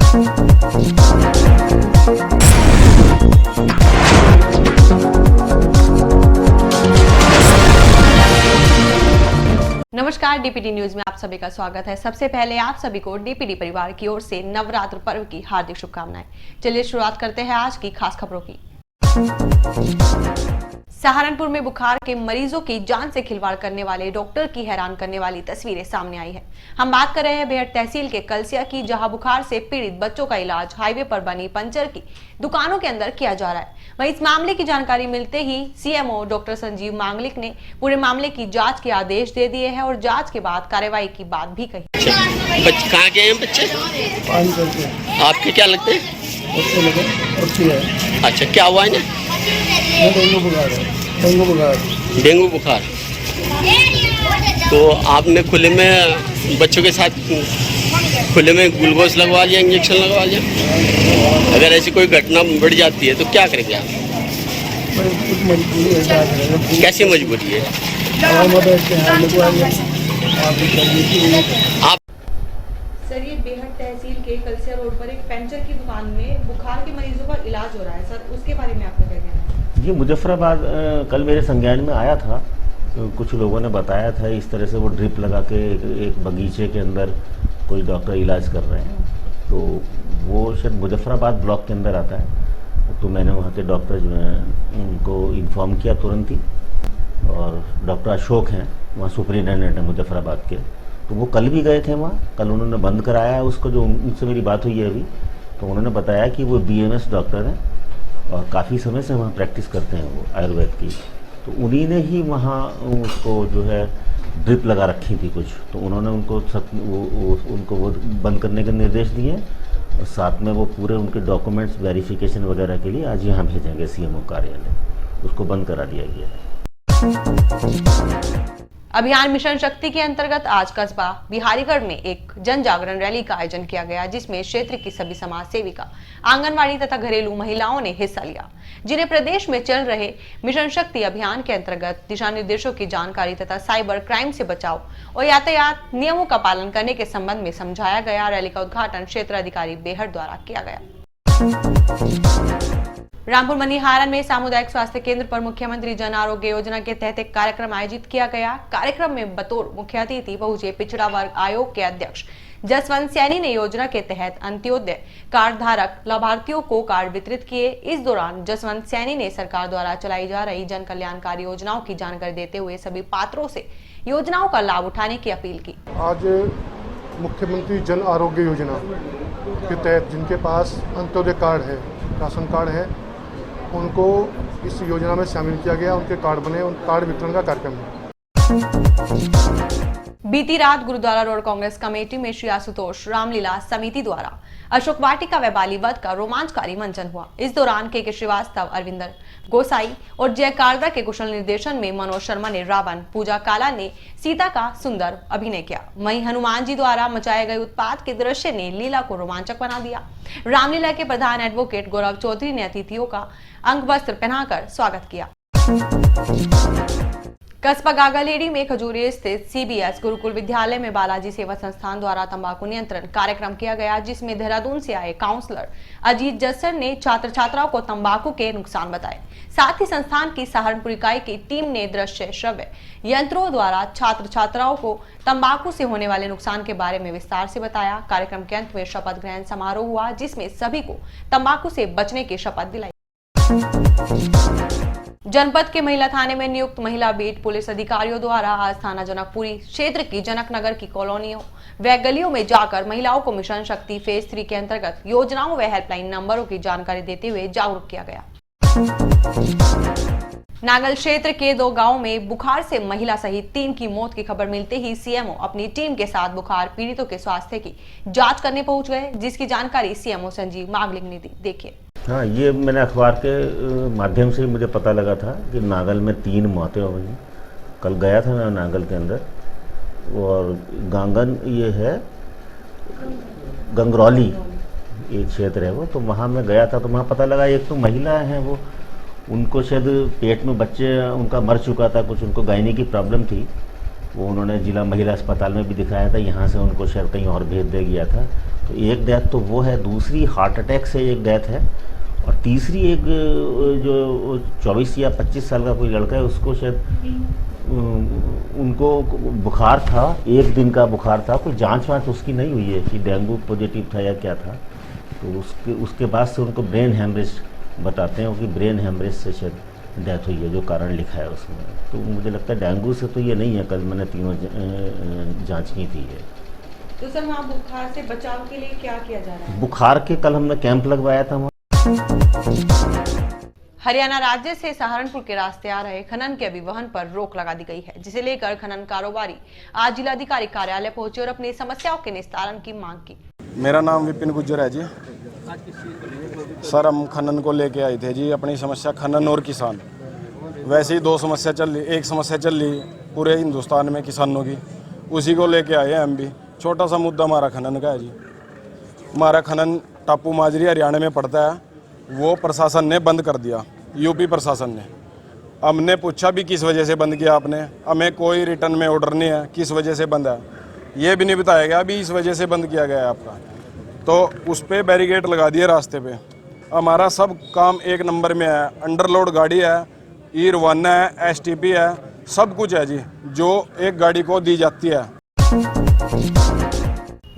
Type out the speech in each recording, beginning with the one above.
नमस्कार, DPD news में आप सभी का स्वागत है। सबसे पहले आप सभी को डीपीडी परिवार की ओर से नवरात्र पर्व की हार्दिक शुभकामनाएं। चलिए शुरुआत करते हैं आज की खास खबरों की। सहारनपुर में बुखार के मरीजों की जान से खिलवाड़ करने वाले डॉक्टर की हैरान करने वाली तस्वीरें सामने आई है। हम बात कर रहे हैं बेहट तहसील के कलसिया की, जहां बुखार से पीड़ित बच्चों का इलाज हाईवे पर बनी पंचर की दुकानों के अंदर किया जा रहा है। वहीं इस मामले की जानकारी मिलते ही सीएमओ डॉक्टर संजीव मांगलिक ने पूरे मामले की जाँच के आदेश दे दिए हैं और जाँच के बाद कार्रवाई की बात भी कही। कहाँ गए हैं बच्चे? आपके क्या लगते हैं? अच्छा, क्या हुआ है ना? डेंगू बुखार। तो आपने खुले में बच्चों के साथ खुले में ग्लूकोज लगवा लिया, इंजेक्शन लगवा लिया? अगर ऐसी कोई घटना बढ़ जाती है तो क्या करेंगे आप? कैसी मजबूरी है? आप सर, ये बेहट तहसील के कलसिया रोड पर एक पंचर की दुकान में बुखार के मरीजों का इलाज हो रहा है सर, उसके बारे में आपका क्या कहना है? ये मुजफ्फराबाद कल मेरे संज्ञान में आया था। कुछ लोगों ने बताया था इस तरह से वो ड्रिप लगा के एक बगीचे के अंदर कोई डॉक्टर इलाज कर रहे हैं, तो वो शायद मुजफ्फराबाद ब्लॉक के अंदर आता है। तो मैंने वहाँ के डॉक्टर जो हैं उनको इन्फॉर्म किया तुरंत ही, और डॉक्टर अशोक हैं वहाँ सुपरिटेंडेंट हैं मुजफ्फराबाद के, तो वो कल भी गए थे वहाँ। कल उन्होंने बंद कराया है उसको, जो उनसे मेरी बात हुई है अभी, तो उन्होंने बताया कि वो बीएमएस डॉक्टर हैं और काफ़ी समय से वहाँ प्रैक्टिस करते हैं वो आयुर्वेद की। तो उन्हीं ने ही वहाँ उसको जो है ड्रिप लगा रखी थी कुछ, तो उन्होंने उनको उनको वो बंद करने के निर्देश दिए, और साथ में वो पूरे उनके डॉक्यूमेंट्स वेरिफिकेशन वगैरह के लिए आज यहाँ भेजेंगे सीएमओ कार्यालय। उसको बंद करा दिया गया है। अभियान मिशन शक्ति के अंतर्गत आज कस्बा बिहारीगढ़ में एक जन जागरण रैली का आयोजन किया गया, जिसमें क्षेत्र की सभी समाज सेविका, आंगनवाड़ी तथा घरेलू महिलाओं ने हिस्सा लिया, जिन्हें प्रदेश में चल रहे मिशन शक्ति अभियान के अंतर्गत दिशा निर्देशों की जानकारी तथा साइबर क्राइम से बचाव और यातायात नियमों का पालन करने के संबंध में समझाया गया। रैली का उद्घाटन क्षेत्र अधिकारी बेहट द्वारा किया गया। रामपुर मनिहारन में सामुदायिक स्वास्थ्य केंद्र पर मुख्यमंत्री जन आरोग्य योजना के तहत एक कार्यक्रम आयोजित किया गया। कार्यक्रम में बतौर मुख्य अतिथि पहुंचे पिछड़ा वर्ग आयोग के अध्यक्ष जसवंत सैनी ने योजना के तहत अंत्योदय कार्ड धारक लाभार्थियों को कार्ड वितरित किए। इस दौरान जसवंत सैनी ने सरकार द्वारा चलाई जा रही जन कल्याणकारी योजनाओं की जानकारी देते हुए सभी पात्रों से योजनाओं का लाभ उठाने की अपील की। आज मुख्यमंत्री जन आरोग्य योजना के तहत जिनके पास अंत्योदय कार्ड है, राशन कार्ड है, उनको इस योजना में शामिल किया गया। उनके कार्ड बने, उन कार्ड वितरण का कार्यक्रम है। बीती रात गुरुद्वारा रोड कांग्रेस कमेटी में श्री आशुतोष रामलीला समिति द्वारा अशोक वाटिका व बाली वध का रोमांचकारी मंचन हुआ। इस दौरान के श्रीवास्तव, अरविंदर गोसाई और जय कालरा के कुशल निर्देशन में मनोज शर्मा ने रावण, पूजा काला ने सीता का सुंदर अभिनय किया। वहीं हनुमान जी द्वारा मचाए गए उत्पात के दृश्य ने लीला को रोमांचक बना दिया। रामलीला के प्रधान एडवोकेट गौरव चौधरी ने अतिथियों का अंग वस्त्र पहनाकर स्वागत किया। कस्बा गागालेडी में खजूरी स्थित सीबीएस गुरुकुल विद्यालय में बालाजी सेवा संस्थान द्वारा तंबाकू नियंत्रण कार्यक्रम किया गया, जिसमें देहरादून से आए काउंसलर अजीत जस्सर ने छात्र छात्राओं को तंबाकू के नुकसान बताए। साथ ही संस्थान की सहारनपुर इकाई की टीम ने दृश्य श्रव्य यंत्रों द्वारा छात्र छात्राओं को तंबाकू से होने वाले नुकसान के बारे में विस्तार से बताया। कार्यक्रम के अंत में शपथ ग्रहण समारोह हुआ, जिसमें सभी को तंबाकू से बचने की शपथ दिलाई। जनपद के महिला थाने में नियुक्त महिला बीट पुलिस अधिकारियों द्वारा आज थाना जनकपुरी क्षेत्र की जनकनगर की कॉलोनियों व गलियों में जाकर महिलाओं को मिशन शक्ति फेज 3 के अंतर्गत योजनाओं व हेल्पलाइन नंबरों की जानकारी देते हुए जागरूक किया गया। नागल क्षेत्र के 2 गांवों में बुखार से महिला सहित 3 की मौत की खबर मिलते ही सीएमओ अपनी टीम के साथ बुखार पीड़ितों के स्वास्थ्य की जांच करने पहुंच गए, जिसकी जानकारी सीएमओ संजीव मांगलिक ने दी। देखिए। हाँ, ये मैंने अखबार के माध्यम से मुझे पता लगा था कि नागल में 3 मौतें हुई। कल गया था मैं नागल के अंदर, और गांगन ये है गंगरौली एक क्षेत्र है वो, तो वहाँ मैं गया था। तो वहाँ पता लगा एक तो महिला है वो, उनको शायद पेट में बच्चे उनका मर चुका था, कुछ उनको गायनी की प्रॉब्लम थी। वो उन्होंने जिला महिला अस्पताल में भी दिखाया था, यहाँ से उनको शायद कहीं और भेज दिया गया था। तो एक डेथ तो वो है, दूसरी हार्ट अटैक से एक डेथ है, और तीसरी एक जो 24 या 25 साल का कोई लड़का है, उसको शायद उनको बुखार था, एक दिन का बुखार था, कोई जांच वाँच उसकी नहीं हुई है कि डेंगू पॉजिटिव था या क्या था। तो उसके बाद से उनको ब्रेन हेमरेज बताते हैं कि ब्रेन हेमरेज से शायद डेथ हुई है, जो कारण लिखा है उसमें। तो मुझे लगता है डेंगू से तो ये नहीं है, कल मैंने तीनों जांच की थी है। तो सर वहाँ बुखार से बचाव के लिए क्या किया जा रहा है? बुखार के कल हमने कैंप लगवाया था वहाँ। हरियाणा राज्य से सहारनपुर के रास्ते आ रहे खनन के अभिवहन पर रोक लगा दी गई है, जिसे लेकर खनन कारोबारी आज जिलाधिकारी कार्यालय पहुंचे और अपनी समस्याओं के निस्तारण की मांग की। मेरा नाम विपिन गुज्जर है जी। सर हम खनन को लेके आए थे जी, अपनी समस्या खनन और किसान। वैसे ही दो समस्या चल रही, एक समस्या चल रही पूरे हिंदुस्तान में किसानों की, उसी को लेके आए हैं हम भी। छोटा सा मुद्दा हमारा खनन का है जी। हमारा खनन टापू माजरी हरियाणा में पड़ता है, वो प्रशासन ने बंद कर दिया, यूपी प्रशासन ने। हमने पूछा भी किस वजह से बंद किया आपने, हमें कोई रिटर्न में ऑर्डर नहीं है किस वजह से बंद है, ये भी नहीं बताया गया अभी इस वजह से बंद किया गया है आपका। तो उस पर बैरिकेड लगा दिए रास्ते पे। हमारा सब काम एक नंबर में है, अंडरलोड गाड़ी है, E1 है, STP है, सब कुछ है जी जो एक गाड़ी को दी जाती है।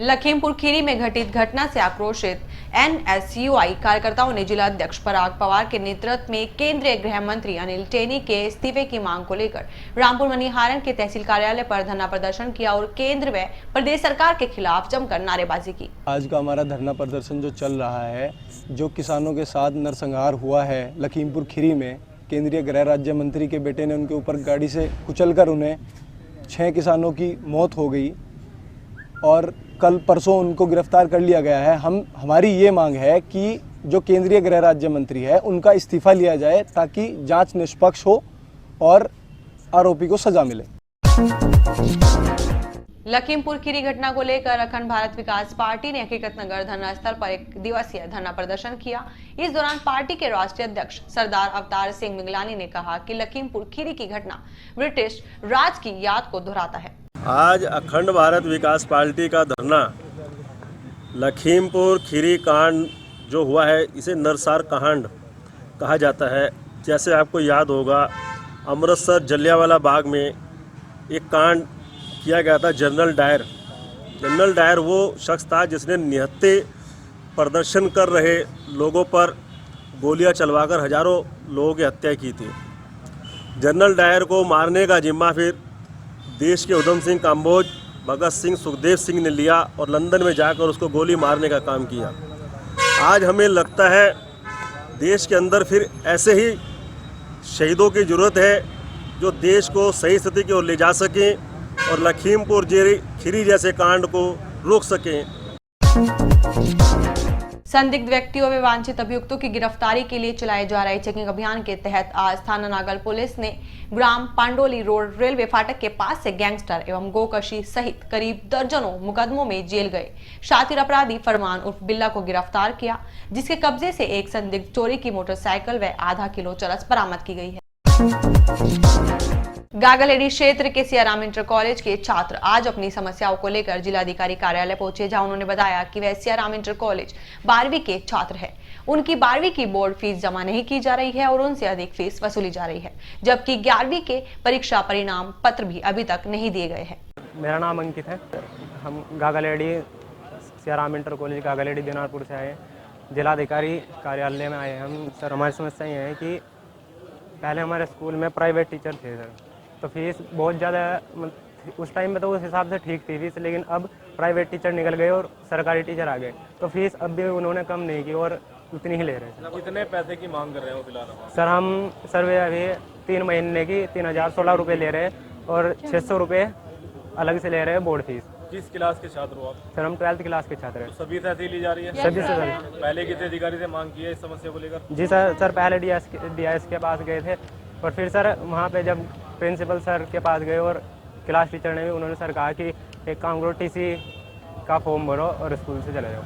लखीमपुर खीरी में घटित घटना से आक्रोशित NSUI कार्यकर्ताओं ने जिला अध्यक्ष पराग पवार के नेतृत्व में केंद्रीय गृह मंत्री अनिल टेनी के इस्तीफे की मांग को लेकर रामपुर मनीहारन के तहसील कार्यालय पर धरना प्रदर्शन किया और केंद्र व प्रदेश सरकार के खिलाफ जमकर नारेबाजी की। आज का हमारा धरना प्रदर्शन जो चल रहा है, जो किसानों के साथ नरसंहार हुआ है लखीमपुर खीरी में, केंद्रीय गृह राज्य मंत्री के बेटे ने उनके ऊपर गाड़ी से कुचलकर उन्हें 6 किसानों की मौत हो गई और कल परसों उनको गिरफ्तार कर लिया गया है। हमारी ये मांग है कि जो केंद्रीय गृह राज्य मंत्री है उनका इस्तीफा लिया जाए ताकि जांच निष्पक्ष हो और आरोपी को सजा मिले। लखीमपुर खीरी घटना को लेकर अखंड भारत विकास पार्टी ने हकीकत नगर धरना स्थल पर 1 दिवसीय धरना प्रदर्शन किया। इस दौरान पार्टी के राष्ट्रीय अध्यक्ष सरदार अवतार सिंह मिगलानी ने कहा कि लखीमपुर खीरी की घटना ब्रिटिश राज की याद को दोहराता है। आज अखंड भारत विकास पार्टी का धरना लखीमपुर खीरी कांड जो हुआ है, इसे नरसार कांड कहा जाता है। जैसे आपको याद होगा, अमृतसर जलियांवाला बाग में एक कांड किया गया था। जनरल डायर वो शख्स था जिसने निहत्थे प्रदर्शन कर रहे लोगों पर गोलियां चलवाकर हजारों लोगों की हत्या की थी। जनरल डायर को मारने का जिम्मा फिर देश के उधम सिंह काम्बोज, भगत सिंह, सुखदेव सिंह ने लिया और लंदन में जाकर उसको गोली मारने का काम किया। आज हमें लगता है देश के अंदर फिर ऐसे ही शहीदों की ज़रूरत है जो देश को सही स्थिति की ओर ले जा सकें और लखीमपुर खीरी जैसे कांड को रोक सकें। संदिग्ध व्यक्तियों व वांछित अभियुक्तों की गिरफ्तारी के लिए चलाए जा रहे चेकिंग अभियान के तहत आज थाना नागल पुलिस ने ग्राम पांडोली रोड रेलवे फाटक के पास से गैंगस्टर एवं गोकशी सहित करीब दर्जनों मुकदमों में जेल गए शातिर अपराधी फरमान उर्फ बिल्ला को गिरफ्तार किया, जिसके कब्जे से एक संदिग्ध चोरी की मोटरसाइकिल व आधा किलो चरस बरामद की गई है। गागालेडी क्षेत्र के सियाराम इंटर कॉलेज के छात्र आज अपनी समस्याओं को लेकर जिलाधिकारी कार्यालय पहुंचे, जहां उन्होंने बताया कि वह सियाराम इंटर कॉलेज 12वीं के छात्र है। उनकी 12वीं की बोर्ड फीस जमा नहीं की जा रही है और उनसे अधिक फीस वसूली जा रही है, जबकि 11वीं के परीक्षा परिणाम पत्र भी अभी तक नहीं दिए गए हैं। मेरा नाम अंकित है। हम गागालेडी सियाराम इंटर कॉलेज गागालेडी दिनारपुर से आए, जिलाधिकारी कार्यालय में आए हम। सर हमारी समस्या ये है कि पहले हमारे स्कूल में प्राइवेट टीचर थे सर, तो फीस बहुत ज़्यादा, उस टाइम में तो उस हिसाब से ठीक थी फीस, लेकिन अब प्राइवेट टीचर निकल गए और सरकारी टीचर आ गए, तो फीस अब भी उन्होंने कम नहीं की और उतनी ही ले रहे हैं। कितने पैसे की मांग कर रहे हो फिलहाल? सर हम सर्वे अभी 3 महीने की 3016 रुपये ले रहे हैं और 600 रुपये अलग से ले रहे हैं बोर्ड फीस। किस क्लास के छात्र हो आप? सर हम 12th क्लास के छात्र हैं। तो सभी से ऐसे ही ली जा रही है? सभी से सर। पहले किसी अधिकारी से मांग की है इस समस्या को लेकर? जी सर पहले DIS के पास गए थे और फिर सर वहाँ पे जब प्रिंसिपल सर के पास गए और क्लास टीचर ने भी, उन्होंने सर कहा कि एक काम करो, TC का फॉर्म भरो और स्कूल से चले जाओ।